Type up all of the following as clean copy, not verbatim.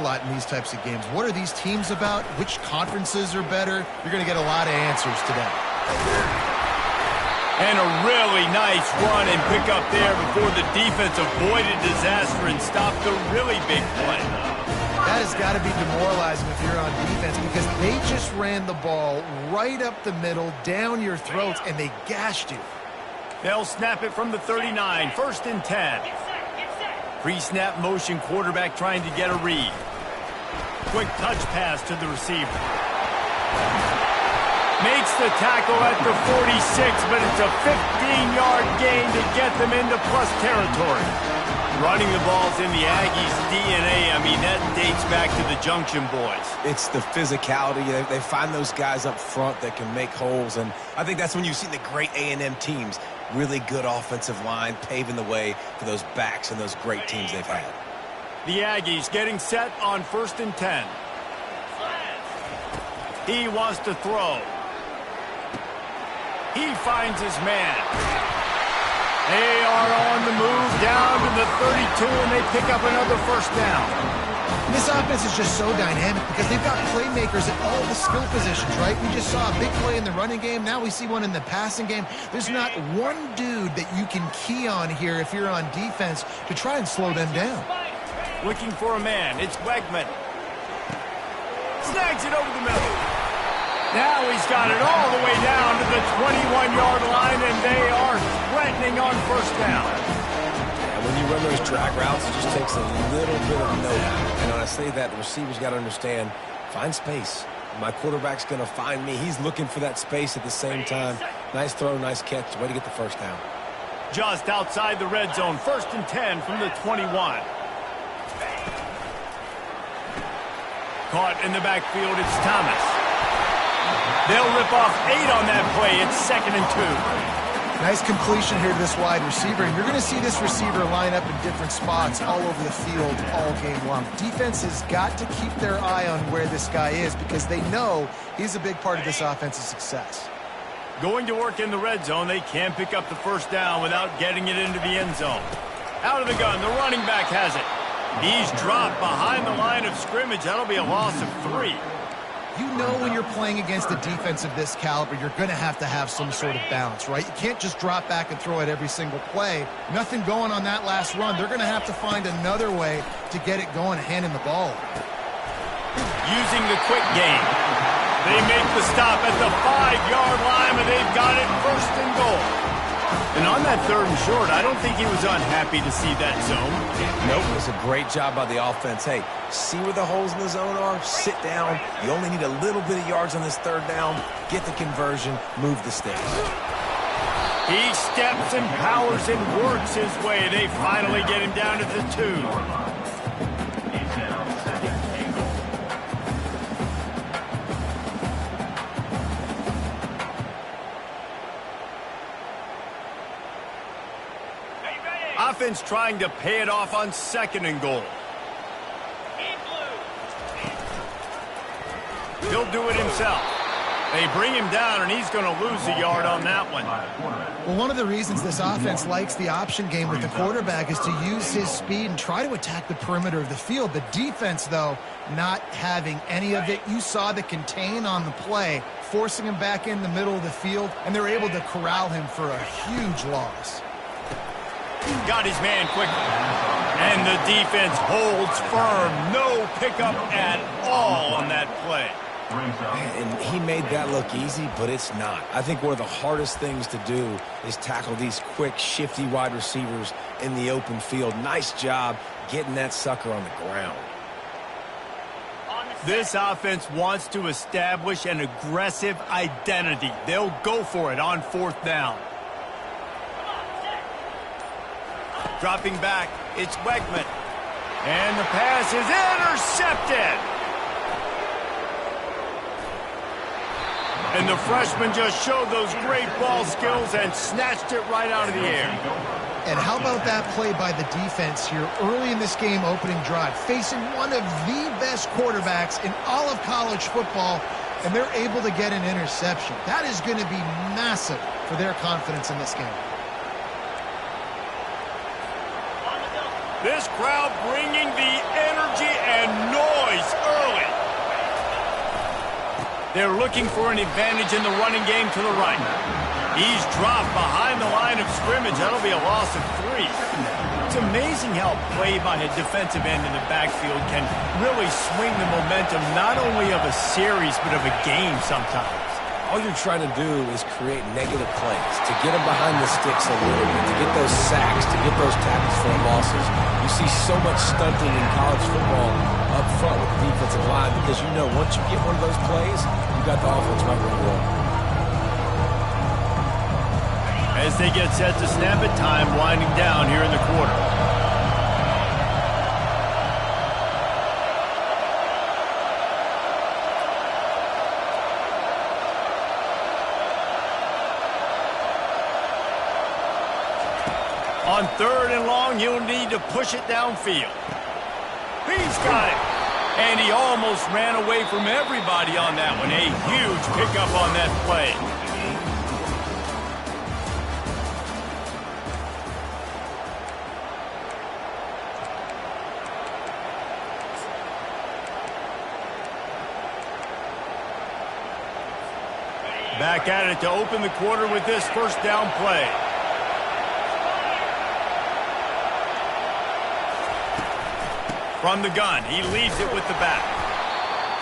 lot in these types of games. What are these teams about? Which conferences are better? You're going to get a lot of answers today. And a really nice run and pick up there before the defense avoided disaster and stopped the really big play. That has got to be demoralizing if you're on defense because they just ran the ball right up the middle, down your throats, and they gashed you. They'll snap it from the 39, 1st and 10. Pre-snap motion, quarterback trying to get a read. Quick touch pass to the receiver. Makes the tackle at the 46, but it's a 15-yard gain to get them into plus territory. Running the ball's in the Aggies' DNA. I mean, that dates back to the Junction Boys. It's the physicality. They find those guys up front that can make holes, and I think that's when you've seen the great A&M teams. Really good offensive line, paving the way for those backs and those great teams they've had. The Aggies getting set on 1st and 10. He wants to throw. He finds his man. They are on the move down to the 32, and they pick up another 1st down. This offense is just so dynamic because they've got playmakers at all the skill positions, right? We just saw a big play in the running game. Now we see one in the passing game. There's not one dude that you can key on here if you're on defense to try and slow them down. Looking for a man. It's Wegman. Snags it over the middle. Now he's got it all the way down to the 21-yard line, and they are threatening on 1st down. And when you run those drag routes, it just takes a little bit of know-how. And when I say that, the receiver's got to understand, find space. My quarterback's going to find me. He's looking for that space at the same time. Nice throw, nice catch. Way to get the 1st down. Just outside the red zone, 1st and 10 from the 21. Caught in the backfield, it's Thomas. They'll rip off 8 on that play. It's 2nd and 2. Nice completion here to this wide receiver. And you're going to see this receiver line up in different spots all over the field all game long. Defense has got to keep their eye on where this guy is because they know he's a big part of this offense's success. Going to work in the red zone. They can't pick up the 1st down without getting it into the end zone. Out of the gun, the running back has it. He's dropped behind the line of scrimmage. That'll be a loss of 3. You know when you're playing against a defense of this caliber, you're going to have some sort of balance, right? You can't just drop back and throw it every single play. Nothing going on that last run. They're going to have to find another way to get it going, handing the ball. Using the quick game. They make the stop at the 5-yard line, and they've got it 1st and goal. And on that 3rd and short, I don't think he was unhappy to see that zone. Nope, it was a great job by the offense. Hey, see where the holes in the zone are, sit down. You only need a little bit of yards on this 3rd down. Get the conversion, move the sticks. He steps and powers and works his way. They finally get him down to the 2. Offense trying to pay it off on 2nd and goal. He'll do it himself. They bring him down, and he's going to lose a yard on that one. Well, one of the reasons this offense likes the option game with the quarterback is to use his speed and try to attack the perimeter of the field. The defense, though, not having any of it. You saw the contain on the play, forcing him back in the middle of the field, and they're able to corral him for a huge loss. Got his man quickly. And the defense holds firm. No pickup at all on that play. And he made that look easy, but it's not. I think one of the hardest things to do is tackle these quick, shifty wide receivers in the open field. Nice job getting that sucker on the ground. This offense wants to establish an aggressive identity. They'll go for it on 4th down. Dropping back, it's Wegman. And the pass is intercepted. And the freshman just showed those great ball skills and snatched it right out of the air. And how about that play by the defense here early in this game opening drive, facing one of the best quarterbacks in all of college football, and they're able to get an interception. That is going to be massive for their confidence in this game. This crowd bringing the energy and noise They're looking for an advantage in the running game to the right. He's dropped behind the line of scrimmage. That'll be a loss of 3. It's amazing how play by a defensive end in the backfield can really swing the momentum not only of a series but of a game sometimes. All you're trying to do is create negative plays, to get them behind the sticks a little bit, to get those sacks, to get those tackles for losses. You see so much stunting in college football up front with the defensive line because you know once you get one of those plays, you got the offense right where you want. As they get set to snap it, time winding down here in the quarter. On 3rd and long, he'll need to push it downfield. He's got it. And he almost ran away from everybody on that one. A huge pickup on that play. Back at it to open the quarter with this first down play. From the gun, he leaves it with the back.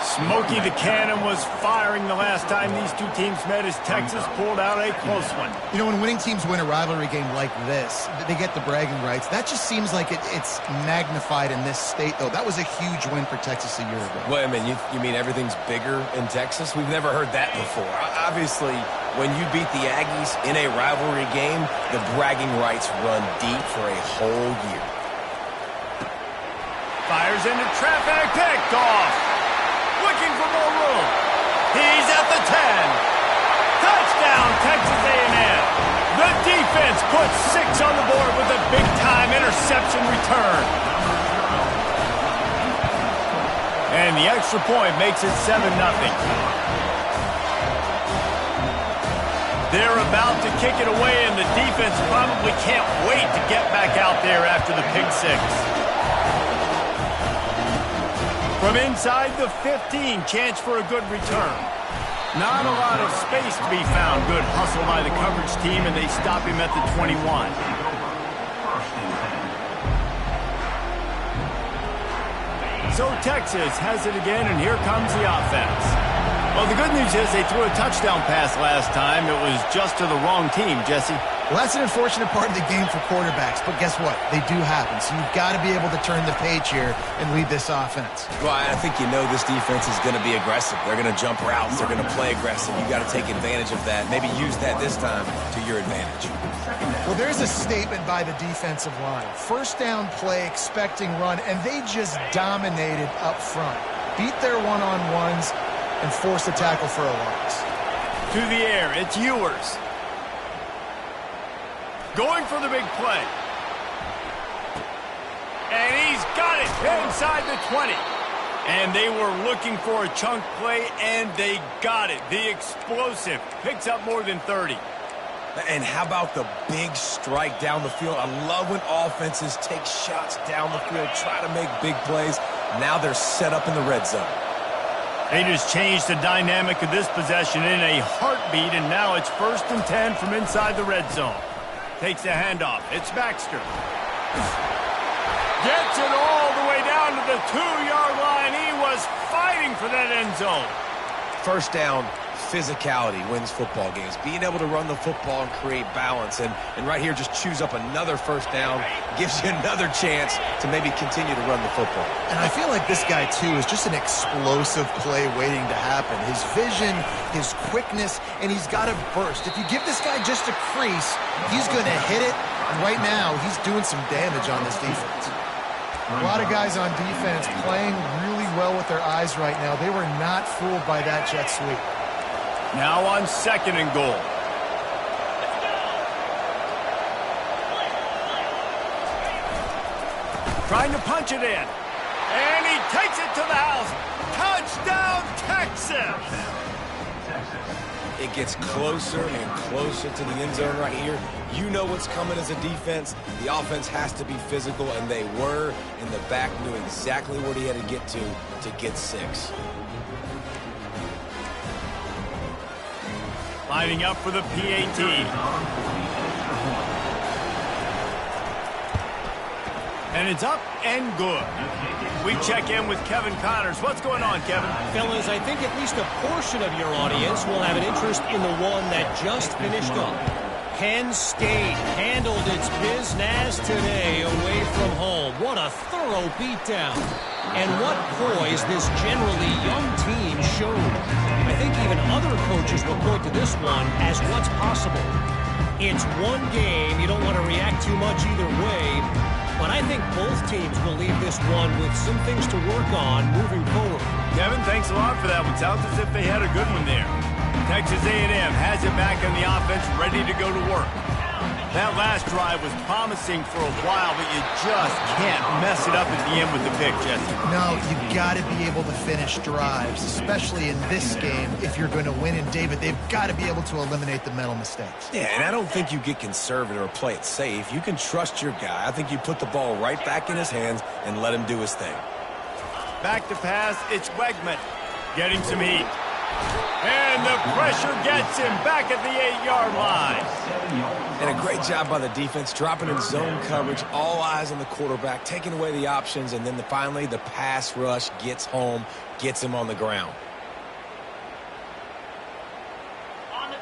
Smokey the Cannon was firing the last time these two teams met as Texas pulled out a close one. You know, when winning teams win a rivalry game like this, they get the bragging rights. That just seems like it's magnified in this state, though. That was a huge win for Texas a year ago. Well, I mean, you mean everything's bigger in Texas? We've never heard that before. Obviously, when you beat the Aggies in a rivalry game, the bragging rights run deep for a whole year. Fires into traffic, picked off. Looking for more room. He's at the 10. Touchdown, Texas A&M. The defense puts 6 on the board with a big-time interception return. And the extra point makes it 7-0. They're about to kick it away, and the defense probably can't wait to get back out there after the pick 6. From inside the 15, chance for a good return. Not a lot of space to be found. Good hustle by the coverage team, and they stop him at the 21. So Texas has it again, and here comes the offense. Well, the good news is they threw a touchdown pass last time. It was just to the wrong team, Jesse. Well, that's an unfortunate part of the game for quarterbacks, but guess what? They do happen, so you've got to be able to turn the page here and lead this offense. Well, I think you know this defense is going to be aggressive. They're going to jump routes. They're going to play aggressive. You got to take advantage of that. Maybe use that this time to your advantage. Well, there's a statement by the defensive line. First down play, expecting run, and they just dominated up front. Beat their one-on-ones and forced a tackle for a loss. To the air, it's Ewers. Going for the big play. And he's got it inside the 20. And they were looking for a chunk play, and they got it. The explosive picks up more than 30. And how about the big strike down the field? I love when offenses take shots down the field, try to make big plays. Now they're set up in the red zone. They just changed the dynamic of this possession in a heartbeat, and now it's 1st and 10 from inside the red zone. Takes the handoff. It's Baxter. Gets it all the way down to the 2-yard line. He was fighting for that end zone. First down, physicality wins football games. Being able to run the football and create balance. And right here, just choose up another first down. Gives you another chance to maybe continue to run the football. And I feel like this guy, too, is just an explosive play waiting to happen. His vision, his quickness, and he's got a burst. If you give this guy just a crease, he's going to hit it. And right now, he's doing some damage on this defense. A lot of guys on defense playing really well with their eyes right now. They were not fooled by that jet sweep. Now on 2nd and goal. Trying to punch it in. And he takes it to the house. Touchdown, Texas! It gets closer and closer to the end zone right here. You know what's coming as a defense. The offense has to be physical, and they were. And the back knew exactly where he had to get 6. Lining up for the PAT. And it's up and good. We check in with Kevin Connors. What's going on, Kevin? Fellas, I think at least a portion of your audience will have an interest in the one that just finished up. Penn State handled its business today away from home. What a thorough beatdown. And what poise this generally young team showed. I think even other coaches will point to this one as what's possible. It's one game. You don't want to react too much either way. But I think both teams will leave this one with some things to work on moving forward. Kevin, thanks a lot for that one. Sounds as if they had a good one there. Texas A&M has it back on the offense, ready to go to work. That last drive was promising for a while, but you just can't mess it up at the end with the pick, Jesse. No, you've got to be able to finish drives, especially in this game if you're going to win. And, David, they've got to be able to eliminate the mental mistakes. Yeah, and I don't think you get conservative or play it safe. You can trust your guy. I think you put the ball right back in his hands and let him do his thing. Back to pass, it's Wegman getting some heat. And the pressure gets him back at the 8-yard line. And a great job by the defense, dropping in zone coverage, all eyes on the quarterback, taking away the options, and then finally the pass rush gets home, gets him on the ground.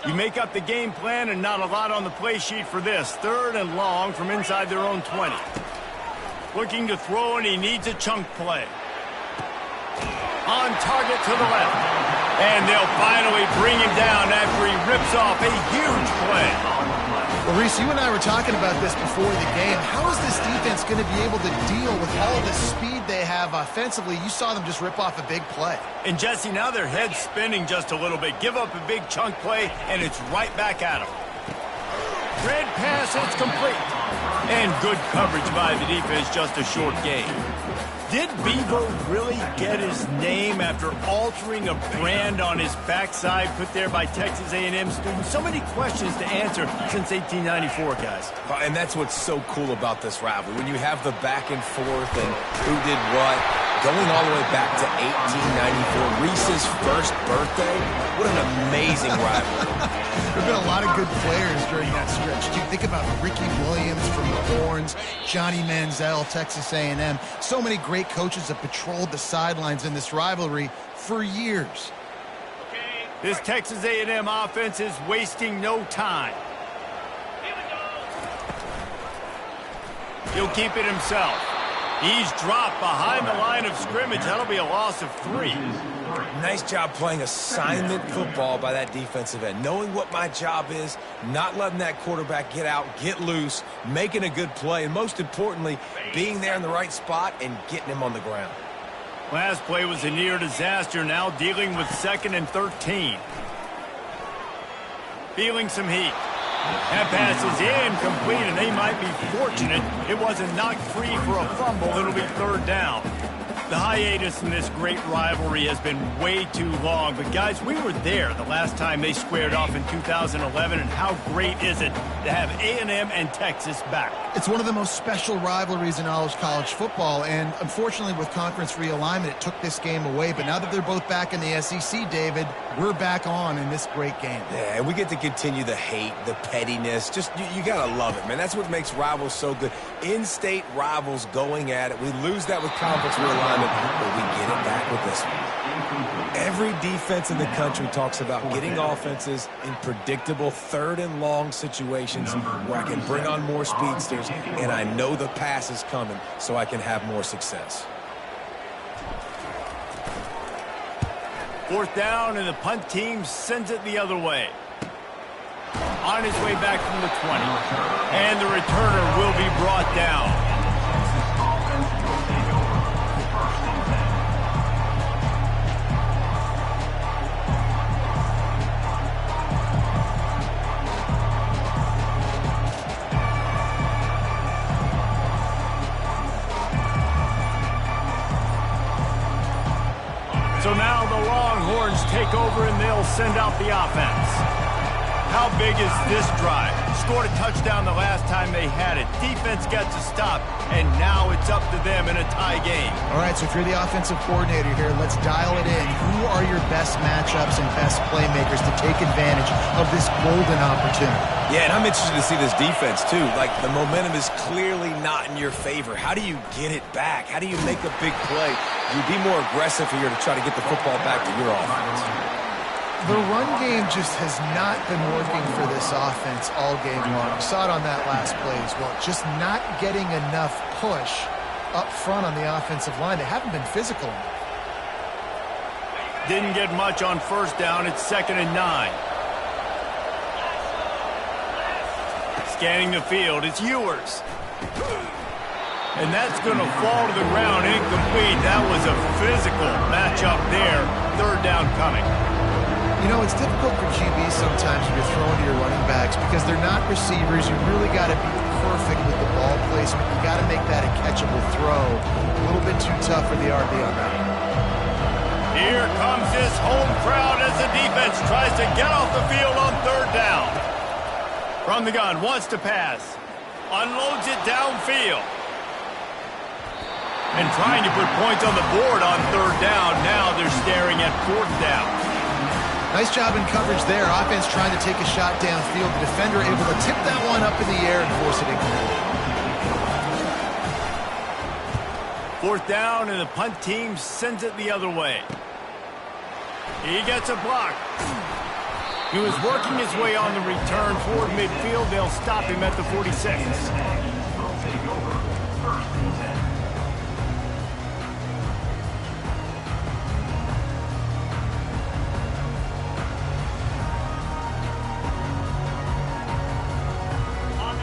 You make up the game plan and not a lot on the play sheet for this. 3rd and long from inside their own 20. Looking to throw, and he needs a chunk play. On target to the left. And they'll finally bring him down after he rips off a huge play. Well, Reese, you and I were talking about this before the game. How is this defense going to be able to deal with all the speed they have offensively? You saw them just rip off a big play. And, Jesse, now their head's spinning just a little bit. Give up a big chunk play, and it's right back at them. Red pass, it's complete. And good coverage by the defense, just a short gain. Did Bevo really get his name after altering a brand on his backside put there by Texas A&M students? So many questions to answer since 1894, guys. And that's what's so cool about this rivalry. When you have the back and forth and who did what, going all the way back to 1894, Reese's first birthday, what an amazing rivalry. There have been a lot of good players during that stretch, too. Think about Ricky Williams from the Horns, Johnny Manziel, Texas A&M. So many great coaches have patrolled the sidelines in this rivalry for years. This Texas A&M offense is wasting no time. He'll keep it himself. He's dropped behind the line of scrimmage. That'll be a loss of 3. Nice job playing assignment football by that defensive end. Knowing what my job is, not letting that quarterback get out, get loose, making a good play, and most importantly, being there in the right spot and getting him on the ground. Last play was a near disaster, now dealing with 2nd and 13. Feeling some heat. That pass is incomplete, and they might be fortunate it wasn't knocked free for a fumble. It'll be 3rd down. The hiatus in this great rivalry has been way too long. But, guys, we were there the last time they squared off in 2011, and how great is it to have A&M and Texas back? It's one of the most special rivalries in all of college football, and unfortunately with conference realignment, it took this game away. But now that they're both back in the SEC, David, we're back on in this great game. Yeah, we get to continue the hate, the pettiness. Just, you got to love it, man. That's what makes rivals so good. In-state rivals going at it. We lose that with conference realignment, but we get it back with this one. Every defense in the country talks about getting offenses in predictable 3rd and long situations where I can bring on more speedsters, and I know the pass is coming so I can have more success. 4th down, and the punt team sends it the other way. On his way back from the 20. And the returner will be brought down. So now the Longhorns take over, and they'll send out the offense. How big is this drive? Scored a touchdown the last time they had it. Defense gets a stop, and now it's up to them in a tie game. All right, so if you're the offensive coordinator here, let's dial it in. Who are your best matchups and best playmakers to take advantage of this golden opportunity? Yeah, and I'm interested to see this defense, too. Like, the momentum is clearly not in your favor. How do you get it back? How do you make a big play? You be more aggressive here to try to get the football back to your offense. The run game just has not been working for this offense all game long. We saw it on that last play as well. Just not getting enough push up front on the offensive line. They haven't been physical enough. Didn't get much on first down. It's 2nd and 9. Scanning the field. It's Ewers. And that's going to fall to the ground incomplete. That was a physical matchup there. 3rd down coming. You know, it's difficult for QBs sometimes when you're throwing to your running backs because they're not receivers. You really got to be perfect with the ball placement. You got to make that a catchable throw. A little bit too tough for the RB on that one. Here comes this home crowd as the defense tries to get off the field on 3rd down. From the gun, wants to pass. Unloads it downfield. And trying to put points on the board on 3rd down. Now they're staring at 4th down. Nice job in coverage there. Offense trying to take a shot downfield. The defender able to tip that one up in the air and force it incomplete. 4th down, and the punt team sends it the other way. He gets a block. He was working his way on the return toward midfield. They'll stop him at the 46.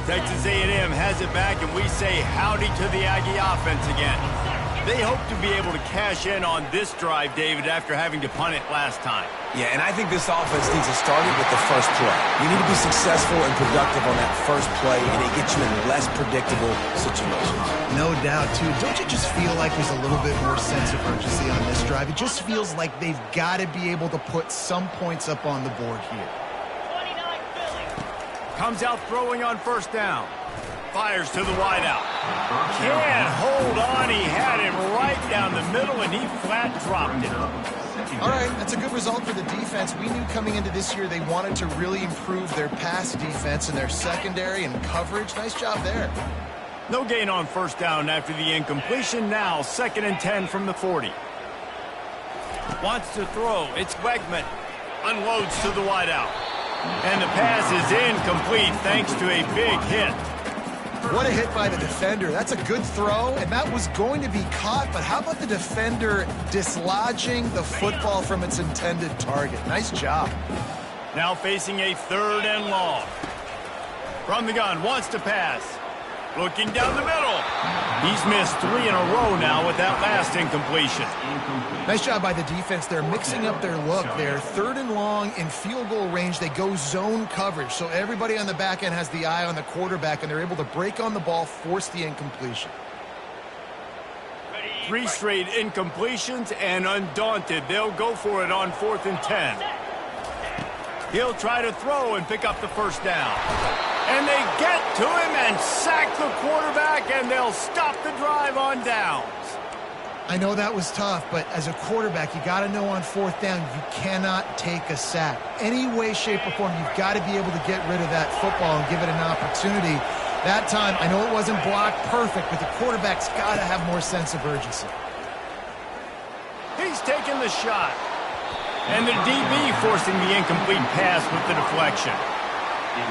Texas A&M has it back, and we say howdy to the Aggie offense again. They hope to be able to cash in on this drive, David, after having to punt it last time. Yeah, and I think this offense needs to start it with the first play. You need to be successful and productive on that first play, and it gets you in less predictable situations. No doubt, too. Don't you just feel like there's a little bit more sense of urgency on this drive? It just feels like they've got to be able to put some points up on the board here. Comes out throwing on 1st down. Fires to the wideout. Can't hold on. He had him right down the middle, and he flat dropped it. All right, that's a good result for the defense. We knew coming into this year they wanted to really improve their pass defense and their secondary and coverage. Nice job there. No gain on 1st down after the incompletion. Now 2nd and 10 from the 40. Wants to throw. It's Wegman. Unloads to the wideout. And the pass is incomplete thanks to a big hit. What a hit by the defender. That's a good throw, and that was going to be caught, but how about the defender dislodging the football from its intended target? Nice job. Now facing a 3rd and long. From the gun, wants to pass. Looking down the middle. He's missed 3 in a row now with that last incompletion. Nice job by the defense. They're mixing up their look. They're 3rd and long in field goal range. They go zone coverage, so everybody on the back end has the eye on the quarterback, and they're able to break on the ball, force the incompletion. 3 straight incompletions, and undaunted, they'll go for it on 4th and 10. He'll try to throw and pick up the 1st down. And they get to him and sack the quarterback, and they'll stop the drive on downs. I know that was tough, but as a quarterback, you got to know on 4th down, you cannot take a sack. Any way, shape, or form, you've got to be able to get rid of that football and give it an opportunity. That time, I know it wasn't blocked perfect, but the quarterback's got to have more sense of urgency. He's taking the shot. And the DB forcing the incomplete pass with the deflection.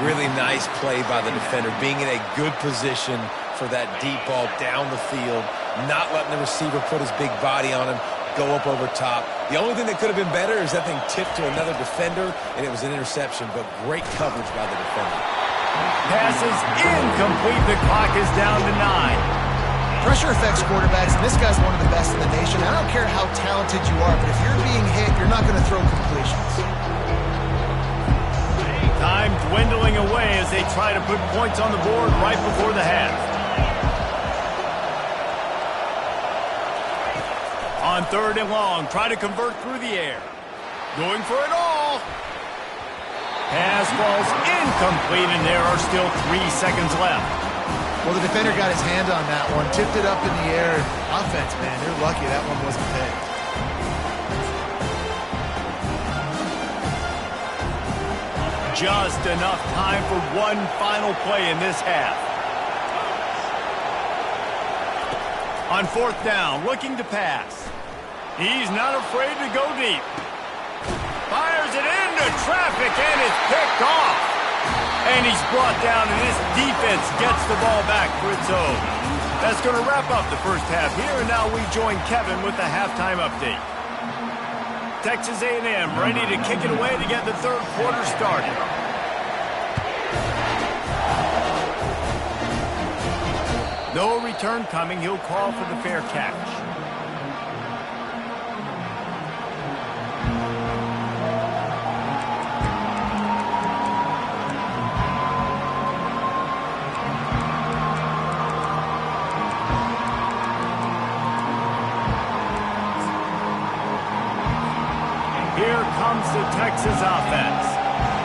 Really nice play by the defender, being in a good position for that deep ball down the field, not letting the receiver put his big body on him, go up over top. The only thing that could have been better is that thing tipped to another defender, and it was an interception, but great coverage by the defender. Pass is incomplete. The clock is down to 9. Pressure affects quarterbacks, and this guy's one of the best in the nation. I don't care how talented you are, but if you're being hit, you're not going to throw completions. Time dwindling away as they try to put points on the board right before the half. On 3rd and long, try to convert through the air. Going for it all. Pass falls incomplete, and there are still 3 seconds left. Well, the defender got his hand on that one, tipped it up in the air. Offense, man, they're lucky that one wasn't picked. Just enough time for one final play in this half. On 4th down, looking to pass. He's not afraid to go deep. Fires it into traffic, and it's picked off. And he's brought down, and his defense gets the ball back for its own. That's going to wrap up the first half here, and now we join Kevin with the halftime update. Texas A&M ready to kick it away to get the third quarter started. No return coming. He'll call for the fair catch. Here comes the Texas offense.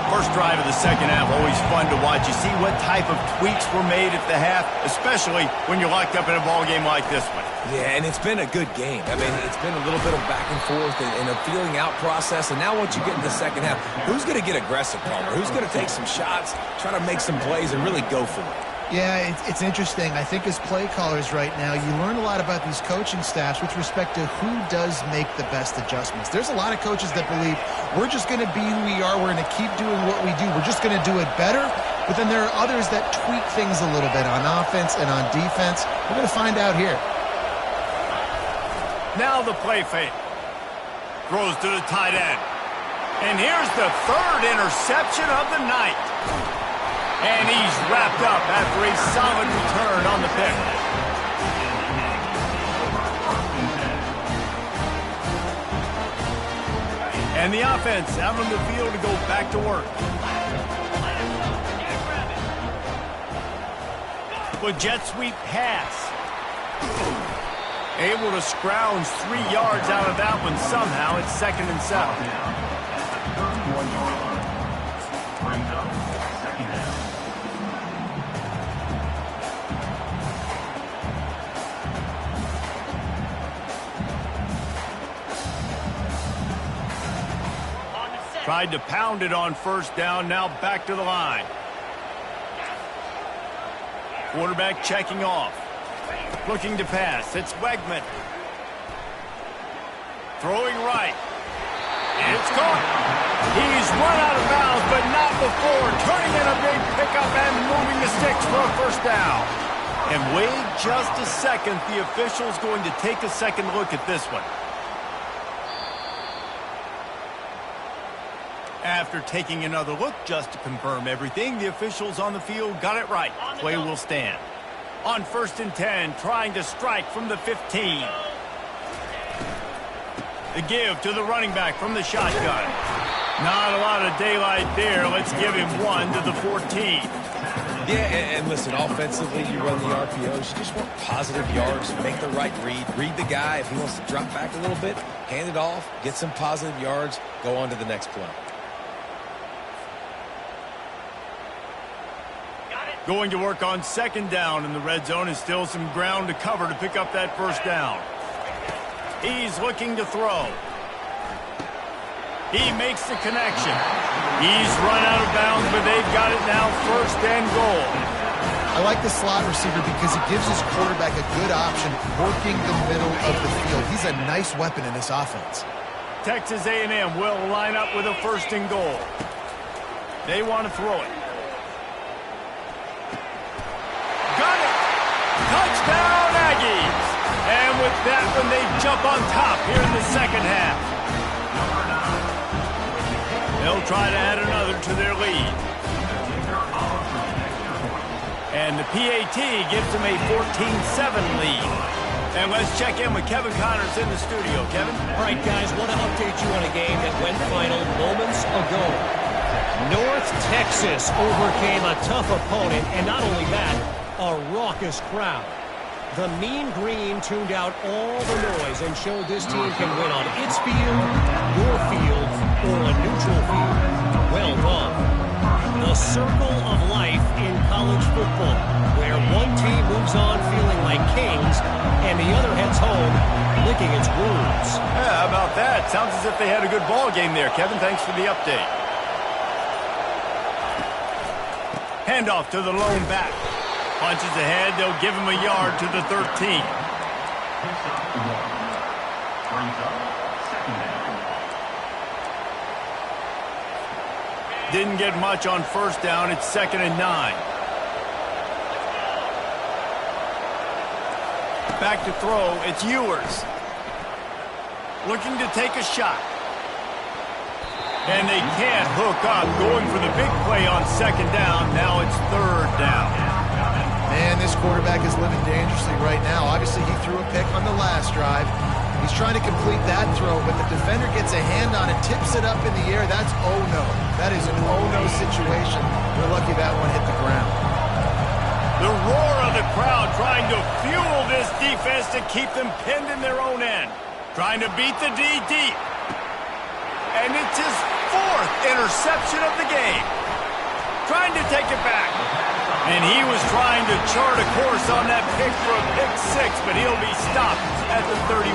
First drive of the second half, always fun to watch. You see what type of tweaks were made at the half, especially when you're locked up in a ball game like this one. Yeah, and it's been a good game. I mean, it's been a little bit of back and forth and a feeling out process. And now once you get in the second half, who's going to get aggressive, Palmer? Who's going to take some shots, try to make some plays, and really go for it? Yeah, it's interesting. I think as play callers right now, you learn a lot about these coaching staffs with respect to who does make the best adjustments. There's a lot of coaches that believe we're just going to be who we are. We're going to keep doing what we do. We're just going to do it better. But then there are others that tweak things a little bit on offense and on defense. We're going to find out here. Now the play fake. Throws to the tight end. And here's the third interception of the night. And he's wrapped up after a solid return on the pick. And the offense out on the field to go back to work. With jet sweep pass. Able to scrounge 3 yards out of that one somehow. It's 2nd and 7. Tried to pound it on first down, now back to the line. Quarterback checking off. Looking to pass, it's Wegman. Throwing right. It's caught. He's run out of bounds, but not before. Turning in a big pickup and moving the sticks for a first down. And wait just a second, the official's going to take a second look at this one. After taking another look just to confirm everything, the officials on the field got it right. Play will stand. On 1st and 10, trying to strike from the 15. The give to the running back from the shotgun. Not a lot of daylight there. Let's give him one to the 14. Yeah, and listen, offensively, you run the RPOs. You just want positive yards, make the right read the guy. If he wants to drop back a little bit, hand it off, get some positive yards, go on to the next play. Going to work on 2nd down in the red zone, and still some ground to cover to pick up that first down. He's looking to throw. He makes the connection. He's run out of bounds, but they've got it now 1st and goal. I like the slot receiver because he gives his quarterback a good option working the middle of the field. He's a nice weapon in this offense. Texas A&M will line up with a 1st and goal. They want to throw it. Got it! Touchdown, Aggies! And with that one, they jump on top here in the second half. They'll try to add another to their lead. And the PAT gives them a 14-7 lead. And let's check in with Kevin Connors in the studio. Kevin? All right, guys, want to update you on a game that went final moments ago. North Texas overcame a tough opponent, and not only that, a raucous crowd. The Mean Green tuned out all the noise and showed this team can win on its field, your field, or a neutral field. Well done. The circle of life in college football, where one team moves on feeling like kings and the other heads home licking its wounds. Yeah, how about that? Sounds as if they had a good ball game there. Kevin, thanks for the update. Handoff to the lone back. Punches ahead. They'll give him a yard to the 13. Didn't get much on first down. It's 2nd and 9. Back to throw. It's Ewers. Looking to take a shot. And they can't hook up. Going for the big play on 2nd down. Now it's 3rd down. Man, this quarterback is living dangerously right now. Obviously, he threw a pick on the last drive. He's trying to complete that throw, but the defender gets a hand on it, tips it up in the air. That's oh-no. That is an oh-no situation. We're lucky that one hit the ground. The roar of the crowd trying to fuel this defense to keep them pinned in their own end. Trying to beat the D deep. And it's his 4th interception of the game. Trying to take it back. And he was trying to chart a course on that pick for a pick 6, but he'll be stopped at the 31.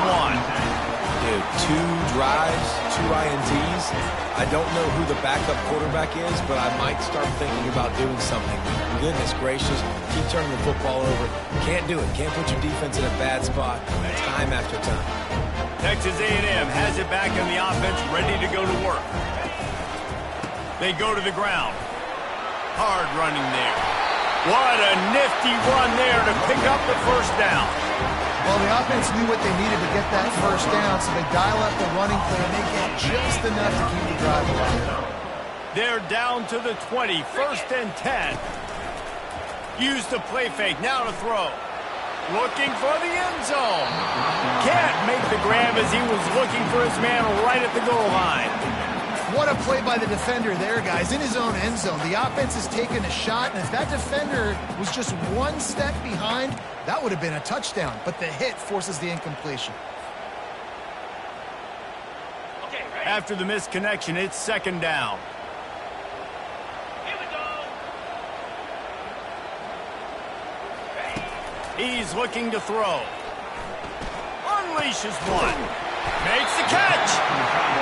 Dude, 2 drives, 2 INTs. I don't know who the backup quarterback is, but I might start thinking about doing something. Goodness gracious, keep turning the football over. Can't do it. Can't put your defense in a bad spot time after time. Texas A&M has it back in the offense, ready to go to work. They go to the ground. Hard running there. What a nifty run there to pick up the 1st down. Well, the offense knew what they needed to get that 1st down, so they dial up the running play, and they get just enough to keep the drive alive. They're down to the 20, 1st and 10. Use the play fake, now to throw. Looking for the end zone. Can't make the grab as he was looking for his man right at the goal line. What a play by the defender there, guys, in his own end zone. The offense has taken a shot, and if that defender was just 1 step behind, that would have been a touchdown. But the hit forces the incompletion. After the missed connection, it's 2nd down. Here we go. He's looking to throw. Unleashes one. Makes the catch.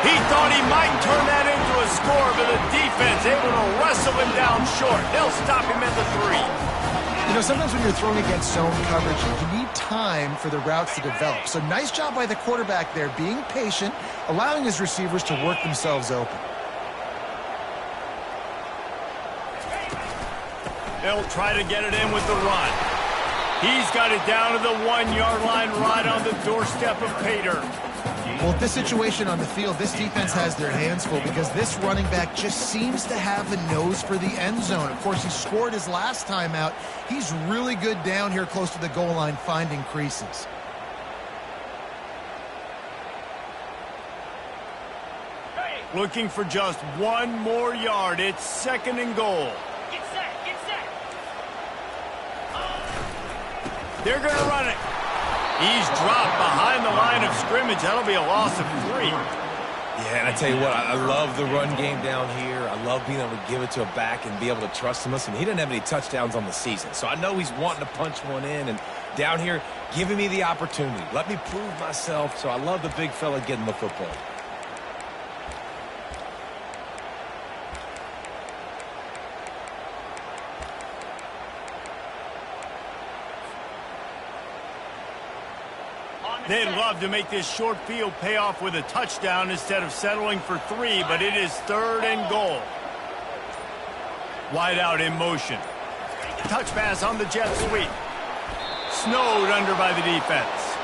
He thought he might turn that into a score, but the defense able to wrestle him down short. They'll stop him at the 3. You know, sometimes when you're throwing against zone coverage, you need time for the routes to develop. So nice job by the quarterback there, being patient, allowing his receivers to work themselves open. They'll try to get it in with the run. He's got it down to the 1-yard line right on the doorstep of Pater. Well, with this situation on the field, this defense has their hands full because this running back just seems to have the nose for the end zone. Of course, he scored his last time out. He's really good down here close to the goal line, finding creases. Looking for just 1 more yard. It's 2nd and goal. Get set, get set. They're going to run it. He's dropped behind the line of scrimmage. That'll be a loss of 3. Yeah, and I tell you what, I love the run game down here. I love being able to give it to a back and be able to trust him. Listen, he didn't have any touchdowns on the season, so I know he's wanting to punch one in. And down here, giving me the opportunity. Let me prove myself, so I love the big fella getting the football. They'd love to make this short field pay off with a touchdown instead of settling for 3, but it is 3rd and goal. Wide out in motion. Touch pass on the jet sweep. Snowed under by the defense.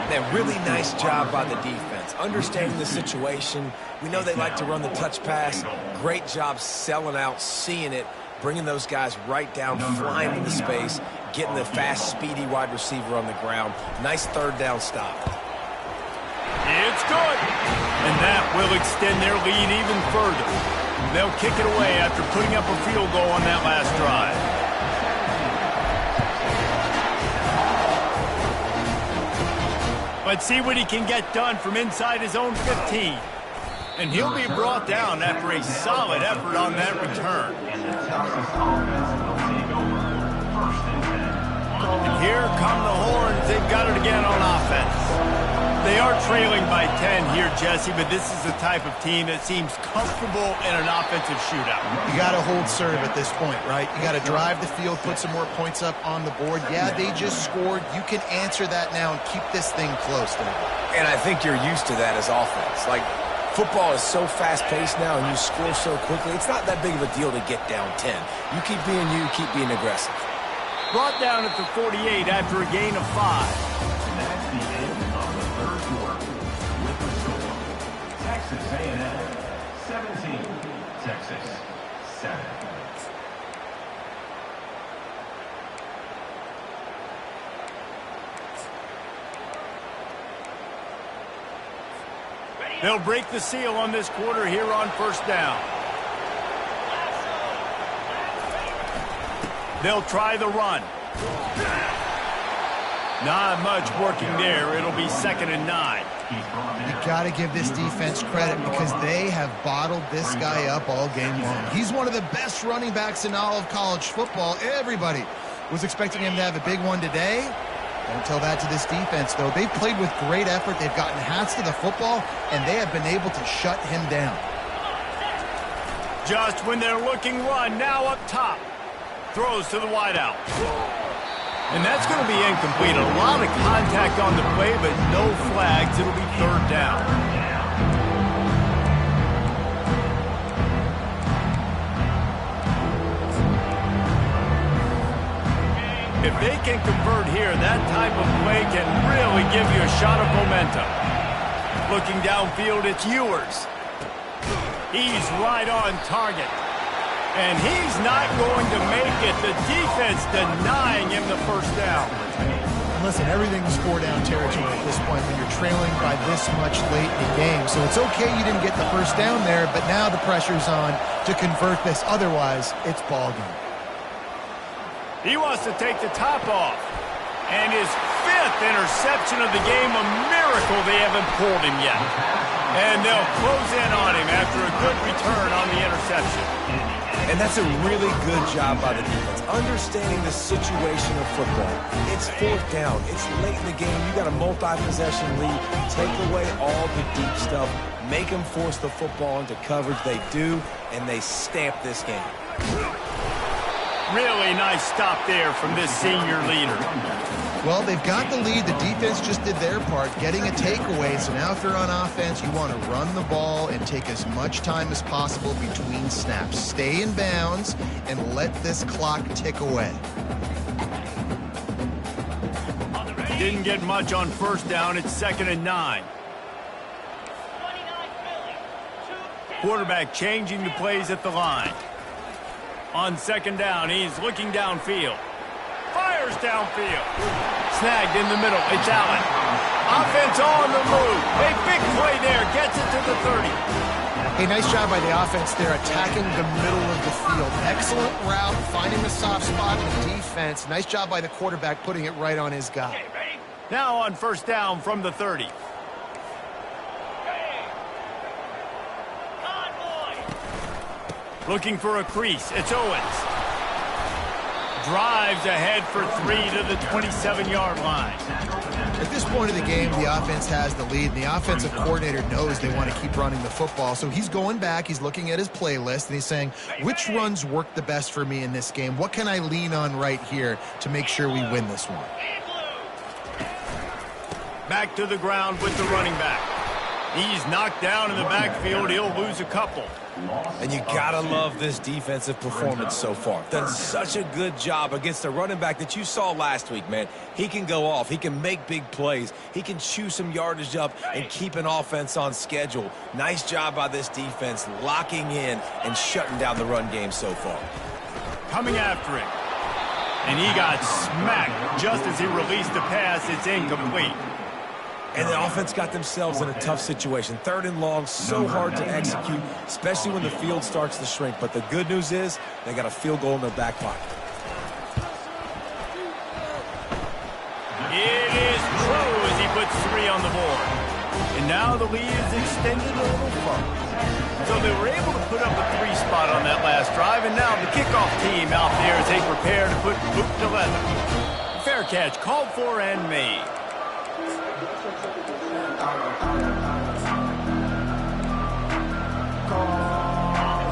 That really nice job by the defense. Understanding the situation. We know they like to run the touch pass. Great job selling out, seeing it, bringing those guys right down, flying into space, getting the fast, speedy wide receiver on the ground. Nice 3rd down stop. It's good. And that will extend their lead even further. They'll kick it away after putting up a field goal on that last drive. Let's see what he can get done from inside his own 15. And he'll be brought down after a solid effort on that return. And here come the horns. They've got it again on offense. They are trailing by 10 here, Jesse, but this is the type of team that seems comfortable in an offensive shootout. You got to hold serve at this point, right? You got to drive the field, put some more points up on the board. Yeah, they just scored. You can answer that now and keep this thing close, David. And I think you're used to that as offense. Like, football is so fast-paced now and you score so quickly, it's not that big of a deal to get down 10. You keep being you, keep being aggressive. Brought down at the 48 after a gain of 5. That's the end of the third quarter. With the score, Texas A&M 17, Texas 7. They'll break the seal on this quarter here on first down. They'll try the run. Not much working there. It'll be 2nd and 9. You got to give this defense credit because they have bottled this guy up all game long. He's one of the best running backs in all of college football. Everybody was expecting him to have a big one today. Don't tell that to this defense, though. They've played with great effort. They've gotten hats to the football, and they have been able to shut him down. Just when they're looking run, now up top. Throws to the wideout. And that's going to be incomplete. A lot of contact on the play, but no flags. It'll be 3rd down. If they can convert here, that type of play can really give you a shot of momentum. Looking downfield, it's Ewers. He's right on target. And he's not going to make it. The defense denying him the first down. And listen, everything's 4-down territory at this point when you're trailing by this much late in the game. So it's okay you didn't get the first down there, but now the pressure's on to convert this. Otherwise, it's ball game. He wants to take the top off. And his 5th interception of the game, a miracle they haven't pulled him yet. And they'll close in on him after a good return on the interception. And that's a really good job by the defense, understanding the situation of football. It's 4th down. It's late in the game. You got a multi-possession lead. Take away all the deep stuff. Make them force the football into coverage. They do, and they stamp this game. Really nice stop there from this senior leader. Well, they've got the lead. The defense just did their part, getting a takeaway. So now if you're on offense, you want to run the ball and take as much time as possible between snaps. Stay in bounds and let this clock tick away. Didn't get much on first down. It's 2nd and 9. Quarterback changing the plays at the line. On 2nd down, he's looking downfield. Fires downfield. Snagged in the middle. It's Allen. Offense on the move. A big play there. Gets it to the 30. Hey, nice job by the offense there, attacking the middle of the field. Excellent route, finding the soft spot in the defense. Nice job by the quarterback, putting it right on his guy. Now on first down from the 30. Looking for a crease. It's Owens. Drives ahead for 3 to the 27-yard line. At this point of the game, the offense has the lead, and the offensive coordinator knows they want to keep running the football. So he's going back, he's looking at his playlist, and he's saying, which runs work the best for me in this game? What can I lean on right here to make sure we win this one? Back to the ground with the running back. He's knocked down in the backfield. He'll lose a couple. And you gotta love this defensive performance so far. Done such a good job against the running back that you saw last week, man. He can go off. He can make big plays. He can chew some yardage up and keep an offense on schedule. Nice job by this defense locking in and shutting down the run game so far. Coming after him. And he got smacked just as he released the pass. It's incomplete. And the offense got themselves in a tough situation. 3rd and long, so hard to execute, especially when the field starts to shrink. But the good news is they got a field goal in their back pocket. It is true as he puts 3 on the board. And And now the lead is extended a little further. So they were able to put up a 3 spot on that last drive, and now the kickoff team out there as they prepare to put boot to leather. Fair catch called for and made.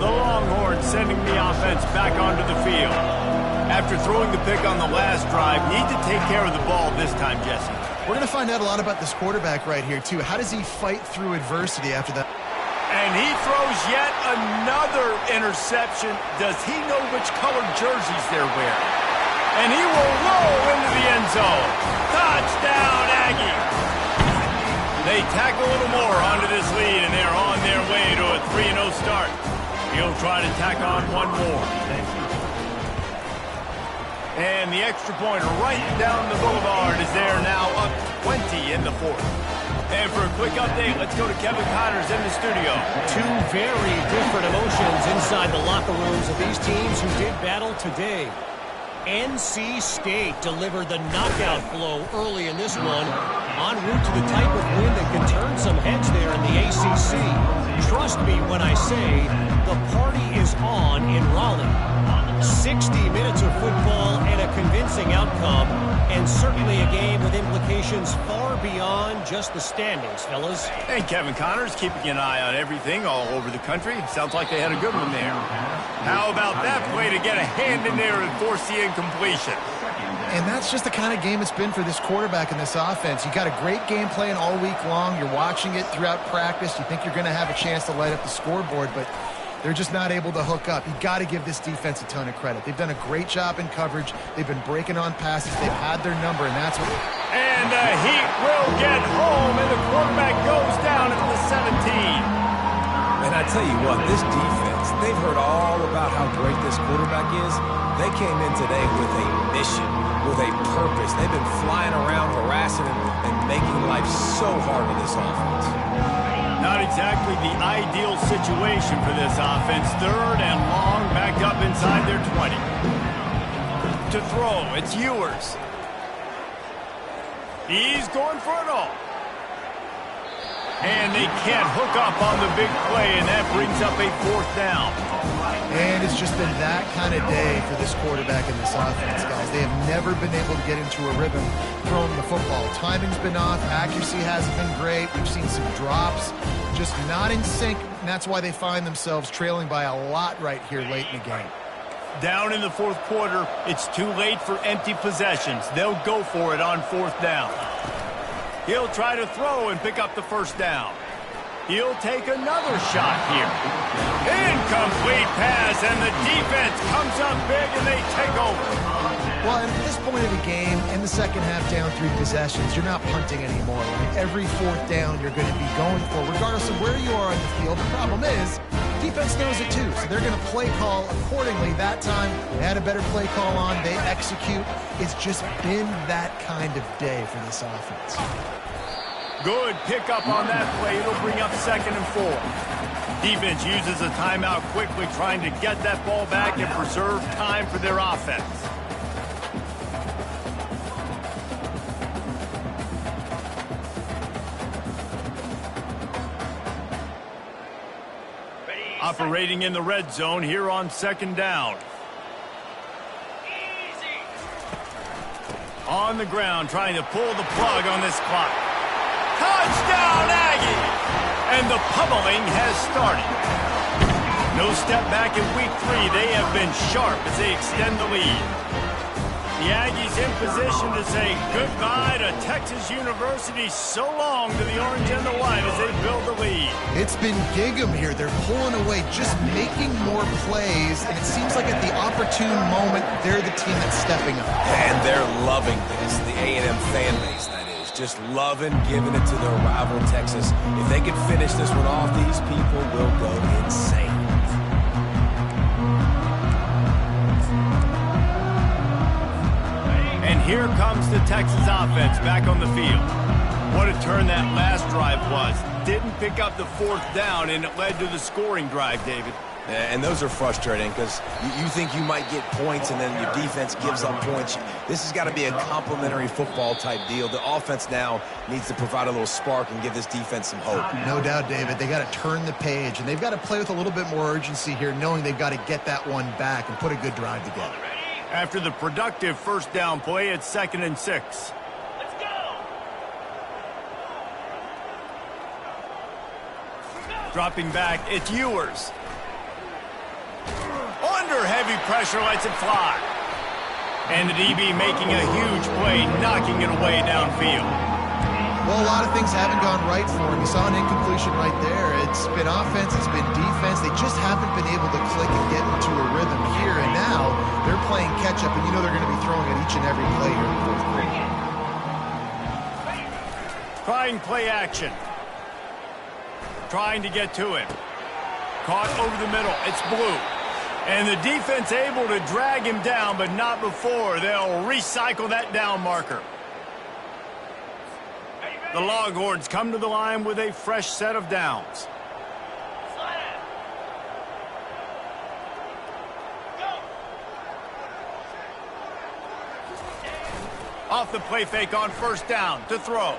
The Longhorns sending the offense back onto the field. After throwing the pick on the last drive, need to take care of the ball this time, Jesse. We're going to find out a lot about this quarterback right here, too. How does he fight through adversity after that? And he throws yet another interception. Does he know which colored jerseys they're wearing? And he will roll into the end zone. Touchdown, Aggie! They tack a little more onto this lead, and they're on their way to a 3-0 start. He'll try to tack on one more. And the extra point right down the boulevard is there now, up 20 in the fourth. And for a quick update, let's go to Kevin Connors in the studio. Two very different emotions inside the locker rooms of these teams who did battle today. NC State delivered the knockout blow early in this one, en route to the type of win that can turn some heads there in the ACC. Trust me when I say the party is on in Raleigh. 60 minutes of football and a convincing outcome, and certainly a game with implications far beyond just the standings, fellas. And Kevin Connors keeping an eye on everything all over the country. Sounds like they had a good one there. How about that play to get a hand in there and force the incompletion? And that's just the kind of game it's been for this quarterback and this offense. You got a great game plan all week long. You're watching it throughout practice. You think you're going to have a chance to light up the scoreboard, but they're just not able to hook up. You got to give this defense a ton of credit. They've done a great job in coverage. They've been breaking on passes. They've had their number, and that's what... And the Heat will get home, and the quarterback goes down at the 17. And I tell you what, this defense, they've heard all about how great this quarterback is. They came in today with a mission, with a purpose. They've been flying around, harassing and making life so hard on this offense. Not exactly the ideal situation for this offense. Third and long, backed up inside their 20. To throw, it's Ewers. He's going for it all. And they can't hook up on the big play, and that brings up a 4th down. And it's just been that kind of day for this quarterback and this offense, guys. They have never been able to get into a rhythm throwing the football. Timing's been off. Accuracy hasn't been great. We've seen some drops, just not in sync, and that's why they find themselves trailing by a lot right here late in the game. Down in the 4th quarter, it's too late for empty possessions. They'll go for it on 4th down. He'll try to throw and pick up the 1st down. He'll take another shot here. Incomplete pass, and the defense comes up big, and they take over. Well, at this point of the game, in the second half, down 3 possessions, you're not punting anymore. Right? Every 4th down you're going to be going for, regardless of where you are on the field. The problem is, defense knows it too, so they're going to play call accordingly. That time, they had a better play call on. They execute. It's just been that kind of day for this offense. Good pickup on that play. It'll bring up 2nd and 4. Defense uses a timeout quickly, trying to get that ball back and preserve time for their offense. Operating in the red zone here on 2nd down. On the ground, trying to pull the plug on this clock. Touchdown, Aggie! And the pummeling has started. No step back in week 3. They have been sharp as they extend the lead. The Aggies in position to say goodbye to Texas University. So long to the orange and the white as they build the lead. It's been Gig'em here. They're pulling away, just making more plays, and it seems like at the opportune moment, they're the team that's stepping up. And they're loving this. The A&M fan base, that is. Just loving giving it to their rival, Texas. If they can finish this one off, these people will go insane. And here comes the Texas offense back on the field. What a turn that last drive was. Didn't pick up the 4th down, and it led to the scoring drive, David. And those are frustrating because you think you might get points and then your defense gives up points. This has got to be a complementary football type deal. The offense now needs to provide a little spark and give this defense some hope. No doubt, David. They got to turn the page, and they've got to play with a little bit more urgency here, knowing they've got to get that one back and put a good drive together. After the productive first down play, it's 2nd and 6. Let's go. Dropping back, it's Ewers. Under heavy pressure, lets it fly. And the DB making a huge play, knocking it away downfield. Well, a lot of things haven't gone right for him. You saw an incompletion right there. It's been offense, it's been defense. They just haven't been able to click and get into a rhythm here. And now they're playing catch-up, and you know they're going to be throwing at each and every play here in the fourth quarter. Trying play action. Trying to get to him. Caught over the middle. It's Blue. And the defense able to drag him down, but not before. They'll recycle that down marker. The Longhorns come to the line with a fresh set of downs. Off the play fake on first down to throw.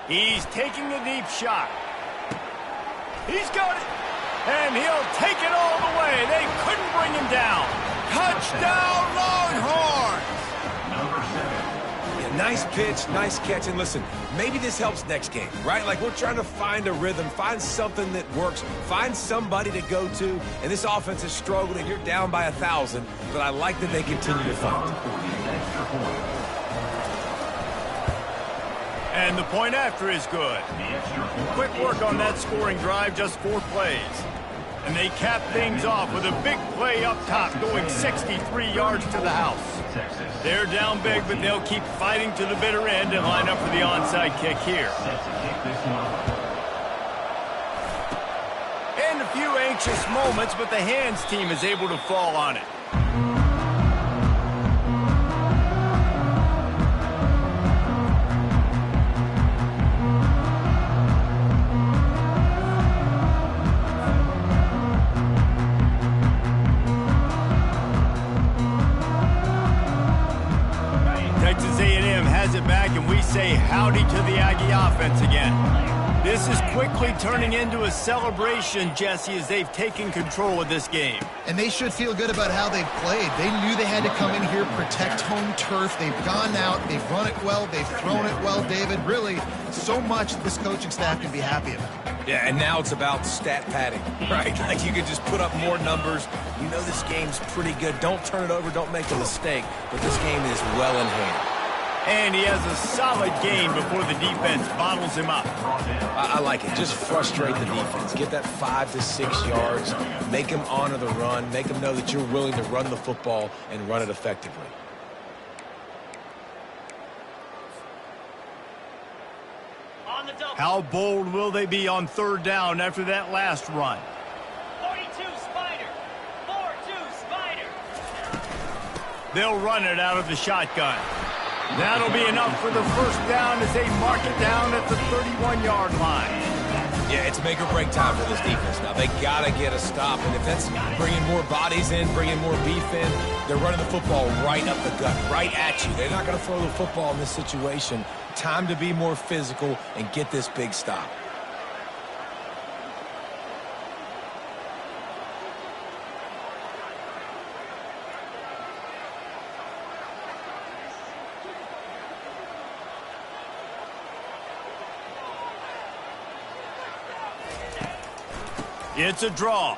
He's taking a deep shot. He's got it. And he'll take it all the way. They couldn't bring him down. Touchdown, Longhorns! Yeah, nice pitch, nice catch. And listen, maybe this helps next game, right? Like, we're trying to find a rhythm, find something that works, find somebody to go to. And this offense has struggled, and you're down by 1,000. But I like that they continue to fight. And the point after is good. Quick work on that scoring drive, just 4 plays. And they cap things off with a big play up top, going 63 yards to the house. They're down big, but they'll keep fighting to the bitter end and line up for the onside kick here. And a few anxious moments, but the hands team is able to fall on it. Texas A&M has it back, and we say howdy to the Aggie offense again. This is quickly turning into a celebration, Jesse, as they've taken control of this game. And they should feel good about how they've played. They knew they had to come in here, protect home turf. They've gone out, they've run it well, they've thrown it well, David. Really, so much this coaching staff can be happy about. Yeah, and now it's about stat padding, right? Like, you could just put up more numbers. You know this game's pretty good. Don't turn it over, don't make a mistake. But this game is well in hand. And he has a solid game before the defense bottles him up. I like it. Just frustrate the defense. Get that 5 to 6 yards. Make them honor the run. Make them know that you're willing to run the football and run it effectively. On the double. How bold will they be on third down after that last run? 42 Spider. 4-2 Spider. They'll run it out of the shotgun. That'll be enough for the first down as they mark it down at the 31-yard line. Yeah, it's make or break time for this defense. Now, they got to get a stop. And if that's bringing more bodies in, bringing more beef in, they're running the football right up the gut, right at you. They're not going to throw the football in this situation. Time to be more physical and get this big stop. It's a draw.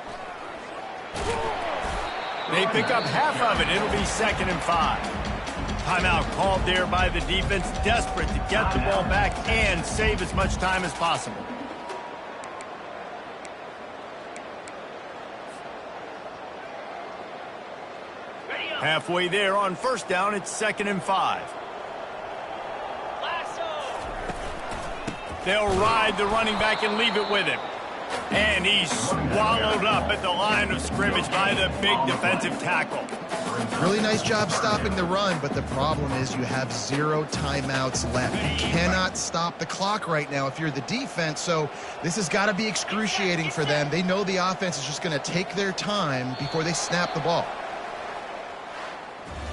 They pick up half of it. It'll be 2nd and 5. Timeout called there by the defense, desperate to get the ball back and save as much time as possible. Halfway there on first down, it's 2nd and 5. They'll ride the running back and leave it with him. And he's swallowed up at the line of scrimmage by the big defensive tackle. Really nice job stopping the run, but the problem is you have 0 timeouts left. You cannot stop the clock right now if you're the defense, so this has got to be excruciating for them. They know the offense is just going to take their time before they snap the ball.